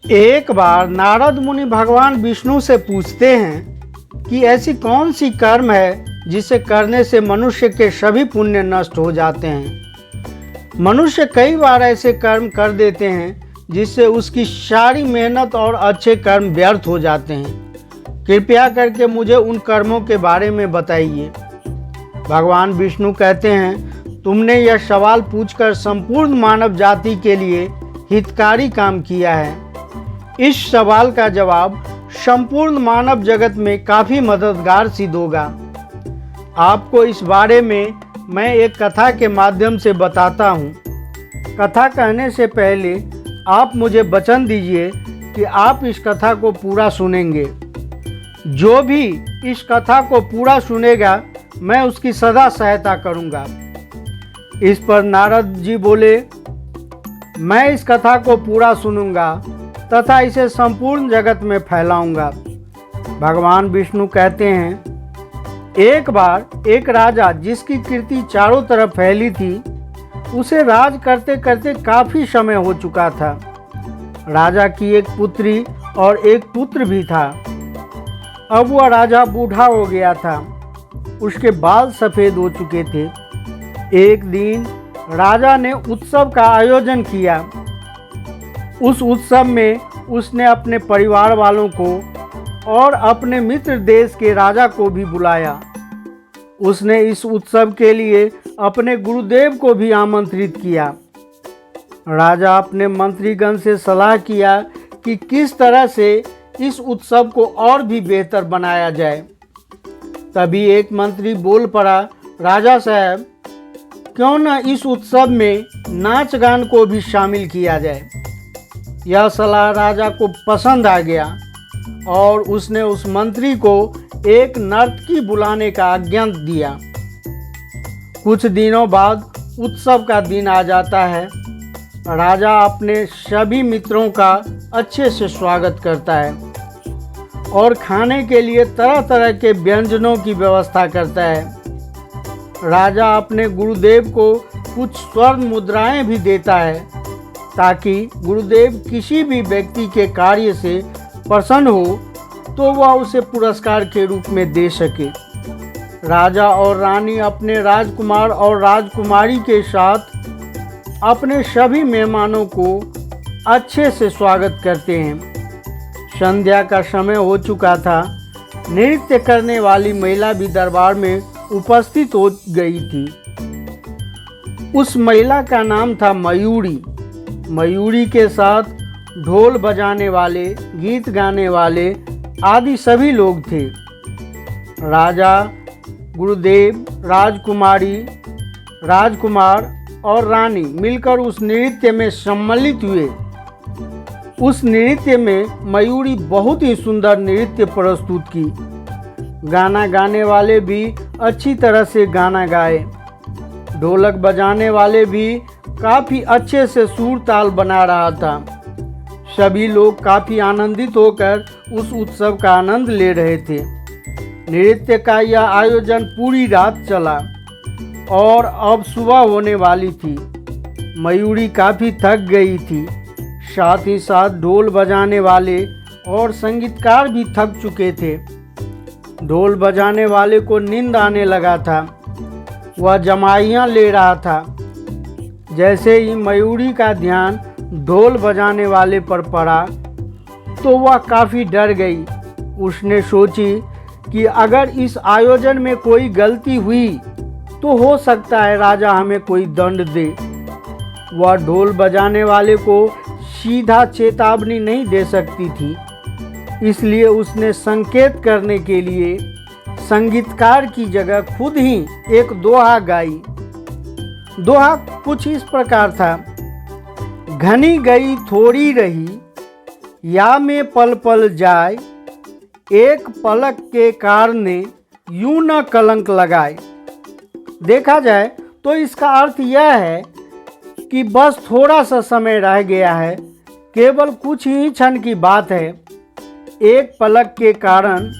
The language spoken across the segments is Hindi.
एक बार नारद मुनि भगवान विष्णु से पूछते हैं कि ऐसी कौन सी कर्म है जिसे करने से मनुष्य के सभी पुण्य नष्ट हो जाते हैं। मनुष्य कई बार ऐसे कर्म कर देते हैं जिससे उसकी सारी मेहनत और अच्छे कर्म व्यर्थ हो जाते हैं। कृपया करके मुझे उन कर्मों के बारे में बताइए। भगवान विष्णु कहते हैं, तुमने यह सवाल पूछकर संपूर्ण मानव जाति के लिए हितकारी काम किया है। इस सवाल का जवाब संपूर्ण मानव जगत में काफ़ी मददगार सिद्ध होगा। आपको इस बारे में मैं एक कथा के माध्यम से बताता हूँ। कथा कहने से पहले आप मुझे वचन दीजिए कि आप इस कथा को पूरा सुनेंगे। जो भी इस कथा को पूरा सुनेगा मैं उसकी सदा सहायता करूँगा। इस पर नारद जी बोले, मैं इस कथा को पूरा सुनूंगा तथा इसे संपूर्ण जगत में फैलाऊंगा। भगवान विष्णु कहते हैं, एक बार एक राजा जिसकी कीर्ति चारों तरफ फैली थी, उसे राज करते करते काफ़ी समय हो चुका था। राजा की एक पुत्री और एक पुत्र भी था। अब वह राजा बूढ़ा हो गया था, उसके बाल सफ़ेद हो चुके थे। एक दिन राजा ने उत्सव का आयोजन किया। उस उत्सव में उसने अपने परिवार वालों को और अपने मित्र देश के राजा को भी बुलाया। उसने इस उत्सव के लिए अपने गुरुदेव को भी आमंत्रित किया। राजा अपने मंत्रीगण से सलाह किया कि किस तरह से इस उत्सव को और भी बेहतर बनाया जाए। तभी एक मंत्री बोल पड़ा, राजा साहब, क्यों न इस उत्सव में नाच गान को भी शामिल किया जाए। यह सलाह राजा को पसंद आ गया और उसने उस मंत्री को एक नर्तकी बुलाने का आज्ञा दिया। कुछ दिनों बाद उत्सव का दिन आ जाता है। राजा अपने सभी मित्रों का अच्छे से स्वागत करता है और खाने के लिए तरह तरह के व्यंजनों की व्यवस्था करता है। राजा अपने गुरुदेव को कुछ स्वर्ण मुद्राएं भी देता है ताकि गुरुदेव किसी भी व्यक्ति के कार्य से प्रसन्न हो तो वह उसे पुरस्कार के रूप में दे सके। राजा और रानी अपने राजकुमार और राजकुमारी के साथ अपने सभी मेहमानों को अच्छे से स्वागत करते हैं। संध्या का समय हो चुका था। नृत्य करने वाली महिला भी दरबार में उपस्थित हो गई थी। उस महिला का नाम था मयूरी। मयूरी के साथ ढोल बजाने वाले, गीत गाने वाले आदि सभी लोग थे। राजा, गुरुदेव, राजकुमारी, राजकुमार और रानी मिलकर उस नृत्य में सम्मिलित हुए। उस नृत्य में मयूरी बहुत ही सुंदर नृत्य प्रस्तुत की। गाना गाने वाले भी अच्छी तरह से गाना गाए। ढोलक बजाने वाले भी काफ़ी अच्छे से सुर ताल बना रहा था। सभी लोग काफ़ी आनंदित होकर उस उत्सव का आनंद ले रहे थे। नृत्य का यह आयोजन पूरी रात चला और अब सुबह होने वाली थी। मयूरी काफ़ी थक गई थी। साथ ही साथ ढोल बजाने वाले और संगीतकार भी थक चुके थे। ढोल बजाने वाले को नींद आने लगा था। वह जमाइयाँ ले रहा था। जैसे ही मयूरी का ध्यान ढोल बजाने वाले पर पड़ा तो वह काफ़ी डर गई। उसने सोची कि अगर इस आयोजन में कोई गलती हुई तो हो सकता है राजा हमें कोई दंड दे। वह ढोल बजाने वाले को सीधा चेतावनी नहीं दे सकती थी, इसलिए उसने संकेत करने के लिए संगीतकार की जगह खुद ही एक दोहा गाई। दोहा कुछ इस प्रकार था, घनी गई थोड़ी रही, या में पल पल जाए, एक पलक के कारणे यूं न कलंक लगाए। देखा जाए तो इसका अर्थ यह है कि बस थोड़ा सा समय रह गया है, केवल कुछ ही क्षण की बात है। एक पलक के कारण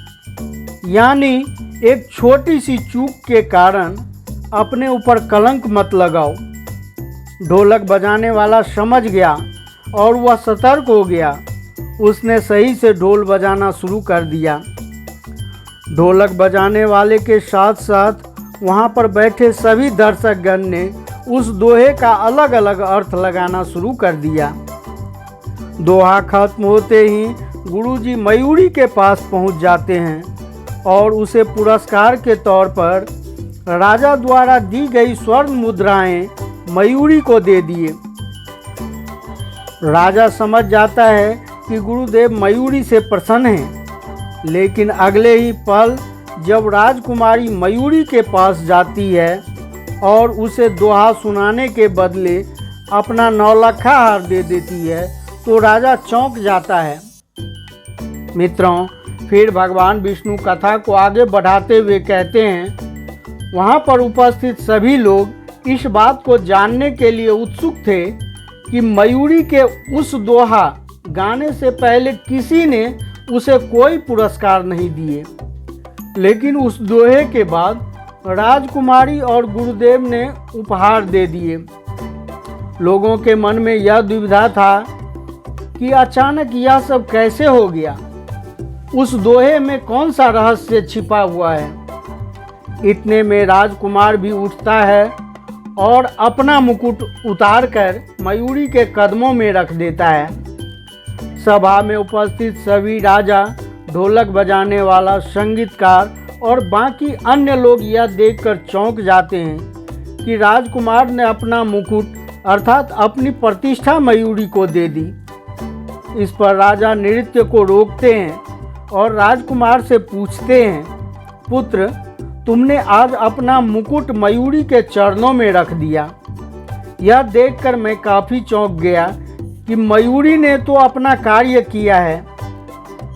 यानी एक छोटी सी चूक के कारण अपने ऊपर कलंक मत लगाओ। ढोलक बजाने वाला समझ गया और वह सतर्क हो गया उसने सही से ढोल बजाना शुरू कर दिया। ढोलक बजाने वाले के साथ साथ वहाँ पर बैठे सभी दर्शकगण ने उस दोहे का अलग अलग अर्थ लगाना शुरू कर दिया। दोहा खत्म होते ही गुरुजी मयूरी के पास पहुँच जाते हैं और उसे पुरस्कार के तौर पर राजा द्वारा दी गई स्वर्ण मुद्राएं मयूरी को दे दिए। राजा समझ जाता है कि गुरुदेव मयूरी से प्रसन्न हैं, लेकिन अगले ही पल जब राजकुमारी मयूरी के पास जाती है और उसे दोहा सुनाने के बदले अपना 9 लखा हार दे देती है तो राजा चौंक जाता है। मित्रों, फिर भगवान विष्णु कथा को आगे बढ़ाते हुए कहते हैं, वहाँ पर उपस्थित सभी लोग इस बात को जानने के लिए उत्सुक थे कि मयूरी के उस दोहा गाने से पहले किसी ने उसे कोई पुरस्कार नहीं दिए, लेकिन उस दोहे के बाद राजकुमारी और गुरुदेव ने उपहार दे दिए। लोगों के मन में यह दुविधा था कि अचानक यह सब कैसे हो गया, उस दोहे में कौन सा रहस्य छिपा हुआ है। इतने में राजकुमार भी उठता है और अपना मुकुट उतारकर मयूरी के कदमों में रख देता है। सभा में उपस्थित सभी राजा, ढोलक बजाने वाला, संगीतकार और बाकी अन्य लोग यह देखकर चौंक जाते हैं कि राजकुमार ने अपना मुकुट अर्थात अपनी प्रतिष्ठा मयूरी को दे दी। इस पर राजा नृत्य को रोकते हैं और राजकुमार से पूछते हैं, पुत्र, तुमने आज अपना मुकुट मयूरी के चरणों में रख दिया। यह देखकर मैं काफ़ी चौंक गया कि मयूरी ने तो अपना कार्य किया है,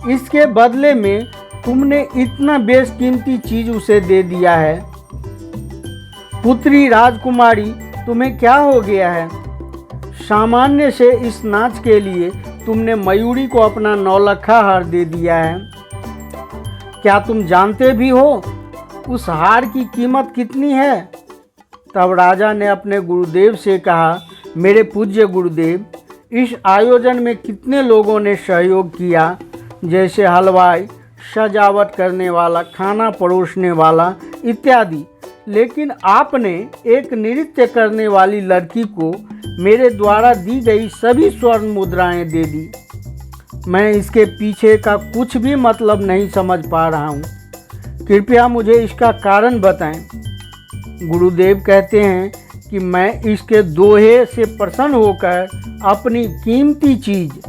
इसके बदले में तुमने इतना बेशकीमती चीज उसे दे दिया है। पुत्री राजकुमारी, तुम्हें क्या हो गया है? सामान्य से इस नाच के लिए तुमने मयूरी को अपना 9 लखा हार दे दिया है। क्या तुम जानते भी हो उस हार की कीमत कितनी है? तब राजा ने अपने गुरुदेव से कहा, मेरे पूज्य गुरुदेव, इस आयोजन में कितने लोगों ने सहयोग किया, जैसे हलवाई, सजावट करने वाला, खाना परोसने वाला इत्यादि, लेकिन आपने एक नृत्य करने वाली लड़की को मेरे द्वारा दी गई सभी स्वर्ण मुद्राएं दे दी। मैं इसके पीछे का कुछ भी मतलब नहीं समझ पा रहा हूँ, कृपया मुझे इसका कारण बताएं। गुरुदेव कहते हैं कि मैं इसके दोहे से प्रसन्न होकर अपनी कीमती चीज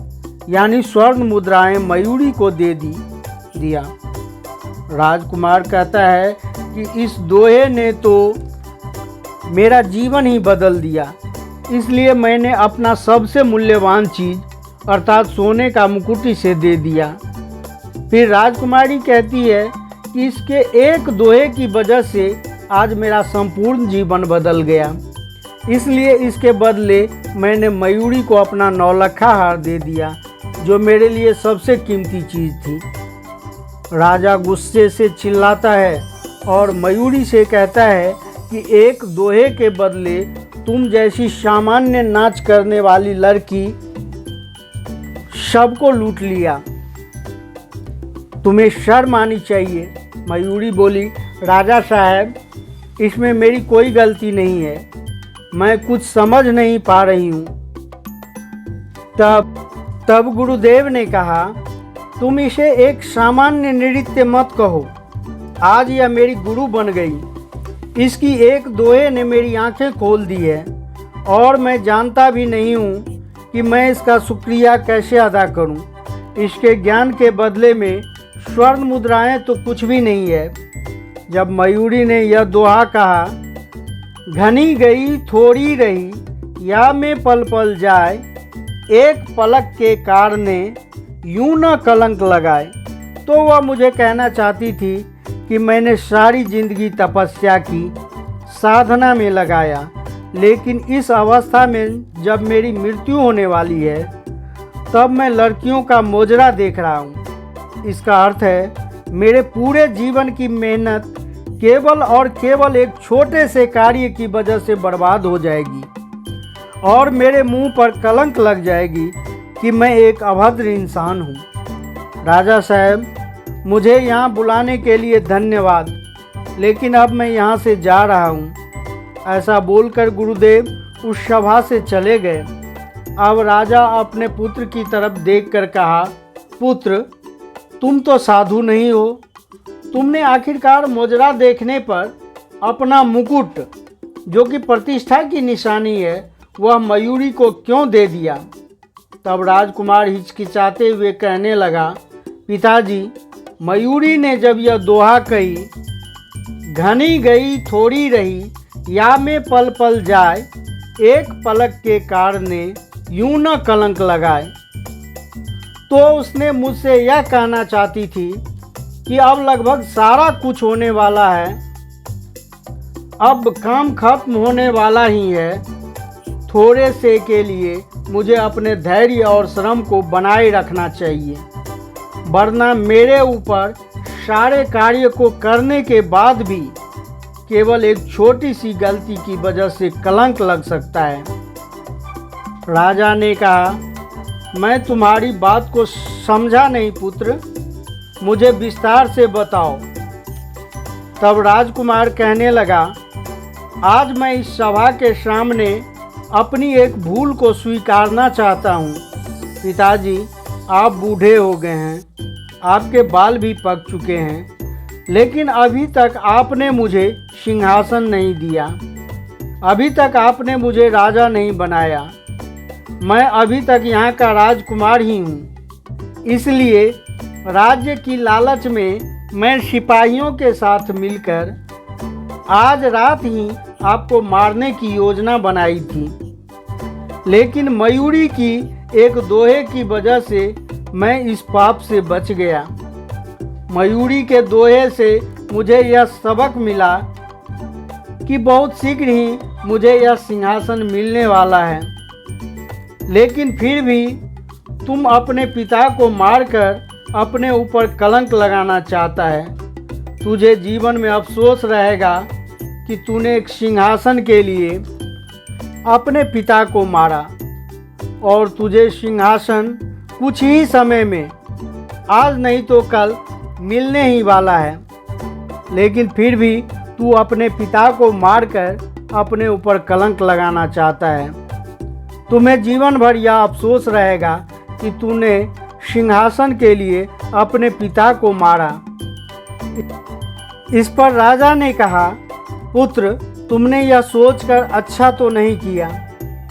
यानी स्वर्ण मुद्राएं मयूरी को दे दिया। राजकुमार कहता है कि इस दोहे ने तो मेरा जीवन ही बदल दिया, इसलिए मैंने अपना सबसे मूल्यवान चीज अर्थात सोने का मुकुट इसे दे दिया। फिर राजकुमारी कहती है कि इसके एक दोहे की वजह से आज मेरा संपूर्ण जीवन बदल गया, इसलिए इसके बदले मैंने मयूरी को अपना 9 लखा हार दे दिया, जो मेरे लिए सबसे कीमती चीज़ थी। राजा गुस्से से चिल्लाता है और मयूरी से कहता है कि एक दोहे के बदले तुम जैसी सामान्य नाच करने वाली लड़की सबको लूट लिया, तुम्हें शर्म आनी चाहिए। मयूरी बोली, राजा साहब, इसमें मेरी कोई गलती नहीं है, मैं कुछ समझ नहीं पा रही हूँ। तब गुरुदेव ने कहा, तुम इसे एक सामान्य नृत्य मत कहो, आज यह मेरी गुरु बन गई। इसकी एक दोहे ने मेरी आंखें खोल दी है और मैं जानता भी नहीं हूँ कि मैं इसका शुक्रिया कैसे अदा करूँ। इसके ज्ञान के बदले में स्वर्ण मुद्राएं तो कुछ भी नहीं है। जब मयूरी ने यह दोहा कहा, घनी गई थोड़ी रही या में पल पल जाए, एक पलक के कारणे यूं न कलंक लगाए, तो वह मुझे कहना चाहती थी कि मैंने सारी जिंदगी तपस्या की, साधना में लगाया, लेकिन इस अवस्था में जब मेरी मृत्यु होने वाली है तब मैं लड़कियों का मोजरा देख रहा हूँ। इसका अर्थ है मेरे पूरे जीवन की मेहनत केवल और केवल एक छोटे से कार्य की वजह से बर्बाद हो जाएगी और मेरे मुंह पर कलंक लग जाएगी कि मैं एक अभद्र इंसान हूँ। राजा साहब, मुझे यहाँ बुलाने के लिए धन्यवाद, लेकिन अब मैं यहाँ से जा रहा हूँ। ऐसा बोलकर गुरुदेव उस सभा से चले गए। अब राजा अपने पुत्र की तरफ देखकर कहा, पुत्र, तुम तो साधु नहीं हो। तुमने आखिरकार मोजरा देखने पर अपना मुकुट, जो कि प्रतिष्ठा की निशानी है, वह मयूरी को क्यों दे दिया? तब राजकुमार हिचकिचाते हुए कहने लगा, पिताजी, मयूरी ने जब यह दोहा कही, घनी गई थोड़ी रही, या में पल पल जाए, एक पलक के कारण यूं न कलंक लगाए, तो उसने मुझसे यह कहना चाहती थी कि अब लगभग सारा कुछ होने वाला है, अब काम खत्म होने वाला ही है। थोड़े से के लिए मुझे अपने धैर्य और श्रम को बनाए रखना चाहिए, वरना मेरे ऊपर सारे कार्य को करने के बाद भी केवल एक छोटी सी गलती की वजह से कलंक लग सकता है। राजा ने कहा, मैं तुम्हारी बात को समझा नहीं पुत्र, मुझे विस्तार से बताओ। तब राजकुमार कहने लगा, आज मैं इस सभा के सामने अपनी एक भूल को स्वीकारना चाहता हूँ। पिताजी, आप बूढ़े हो गए हैं, आपके बाल भी पक चुके हैं, लेकिन अभी तक आपने मुझे सिंहासन नहीं दिया, अभी तक आपने मुझे राजा नहीं बनाया। मैं अभी तक यहाँ का राजकुमार ही हूँ, इसलिए राज्य की लालच में मैं सिपाहियों के साथ मिलकर आज रात ही आपको मारने की योजना बनाई थी, लेकिन मयूरी की एक दोहे की वजह से मैं इस पाप से बच गया। मयूरी के दोहे से मुझे यह सबक मिला कि बहुत शीघ्र ही मुझे यह सिंहासन मिलने वाला है, लेकिन फिर भी तुम अपने पिता को मारकर अपने ऊपर कलंक लगाना चाहता है। तुझे जीवन में अफसोस रहेगा कि तूने एक सिंहासन के लिए अपने पिता को मारा, और तुझे सिंहासन कुछ ही समय में, आज नहीं तो कल, मिलने ही वाला है। लेकिन फिर भी तू अपने पिता को मारकर अपने ऊपर कलंक लगाना चाहता है। तुम्हें जीवन भर यह अफसोस रहेगा कि तूने सिंहासन के लिए अपने पिता को मारा। इस पर राजा ने कहा, पुत्र, तुमने यह सोचकर अच्छा तो नहीं किया,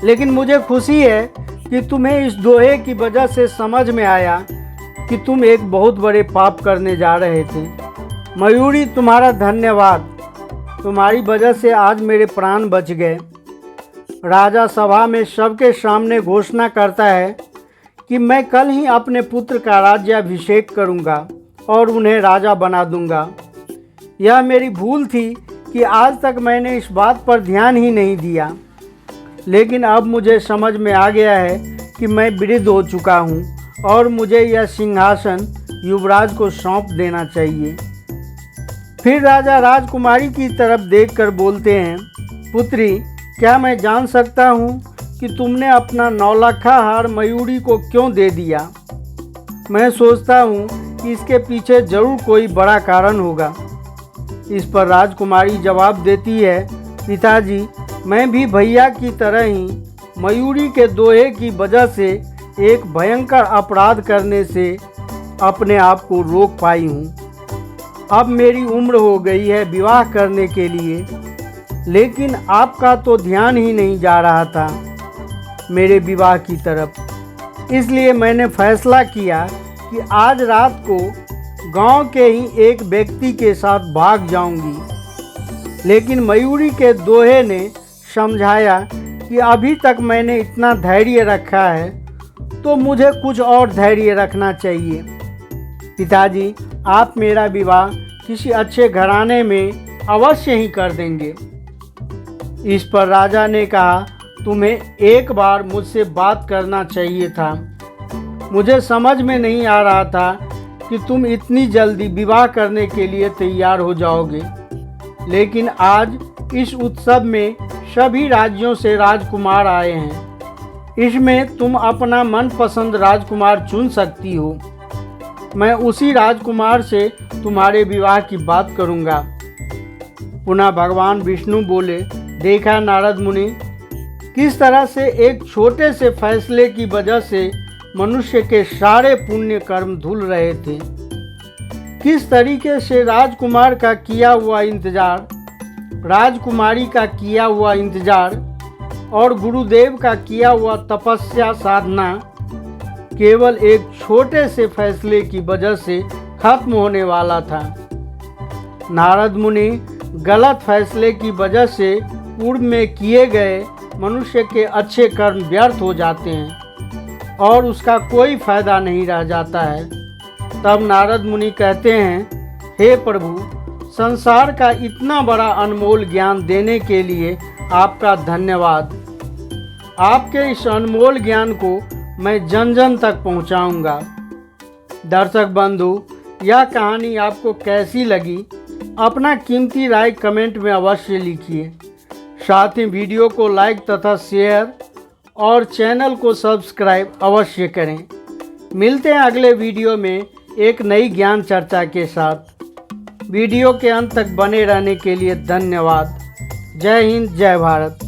लेकिन मुझे खुशी है कि तुम्हें इस दोहे की वजह से समझ में आया कि तुम एक बहुत बड़े पाप करने जा रहे थे। मयूरी, तुम्हारा धन्यवाद, तुम्हारी वजह से आज मेरे प्राण बच गए। राजा सभा में सबके सामने घोषणा करता है कि मैं कल ही अपने पुत्र का राज्याभिषेक करूंगा और उन्हें राजा बना दूंगा। यह मेरी भूल थी कि आज तक मैंने इस बात पर ध्यान ही नहीं दिया, लेकिन अब मुझे समझ में आ गया है कि मैं वृद्ध हो चुका हूँ और मुझे यह सिंहासन युवराज को सौंप देना चाहिए। फिर राजा राजकुमारी की तरफ देखकर बोलते हैं, पुत्री, क्या मैं जान सकता हूँ कि तुमने अपना 9 लाखा हार मयूरी को क्यों दे दिया? मैं सोचता हूँ कि इसके पीछे जरूर कोई बड़ा कारण होगा। इस पर राजकुमारी जवाब देती है, पिताजी, मैं भी भैया की तरह ही मयूरी के दोहे की वजह से एक भयंकर अपराध करने से अपने आप को रोक पाई हूँ। अब मेरी उम्र हो गई है विवाह करने के लिए, लेकिन आपका तो ध्यान ही नहीं जा रहा था मेरे विवाह की तरफ। इसलिए मैंने फैसला किया कि आज रात को गांव के ही एक व्यक्ति के साथ भाग जाऊंगी। लेकिन मयूरी के दोहे ने समझाया कि अभी तक मैंने इतना धैर्य रखा है, तो मुझे कुछ और धैर्य रखना चाहिए। पिताजी, आप मेरा विवाह किसी अच्छे घराने में अवश्य ही कर देंगे। इस पर राजा ने कहा, तुम्हें एक बार मुझसे बात करना चाहिए था। मुझे समझ में नहीं आ रहा था कि तुम इतनी जल्दी विवाह करने के लिए तैयार हो जाओगे, लेकिन आज इस उत्सव में सभी राज्यों से राजकुमार आए हैं। इसमें तुम अपना मनपसंद राजकुमार चुन सकती हो। मैं उसी राजकुमार से तुम्हारे विवाह की बात करूँगा। पुनः भगवान विष्णु बोले, देखा नारद मुनि, किस तरह से एक छोटे से फैसले की वजह से मनुष्य के सारे पुण्य कर्म धुल रहे थे। किस तरीके से राजकुमार का किया हुआ इंतजार, राजकुमारी का किया हुआ इंतजार और गुरुदेव का किया हुआ तपस्या साधना केवल एक छोटे से फैसले की वजह से खत्म होने वाला था। नारद मुनि गलत फैसले की वजह से पूर्व में किए गए मनुष्य के अच्छे कर्म व्यर्थ हो जाते हैं और उसका कोई फायदा नहीं रह जाता है। तब नारद मुनि कहते हैं, हे प्रभु, संसार का इतना बड़ा अनमोल ज्ञान देने के लिए आपका धन्यवाद। आपके इस अनमोल ज्ञान को मैं जन जन तक पहुंचाऊंगा। दर्शक बंधु, यह कहानी आपको कैसी लगी? अपना कीमती राय कमेंट में अवश्य लिखिए। साथ ही वीडियो को लाइक तथा शेयर और चैनल को सब्सक्राइब अवश्य करें। मिलते हैं अगले वीडियो में एक नई ज्ञान चर्चा के साथ। वीडियो के अंत तक बने रहने के लिए धन्यवाद। जय हिंद, जय भारत।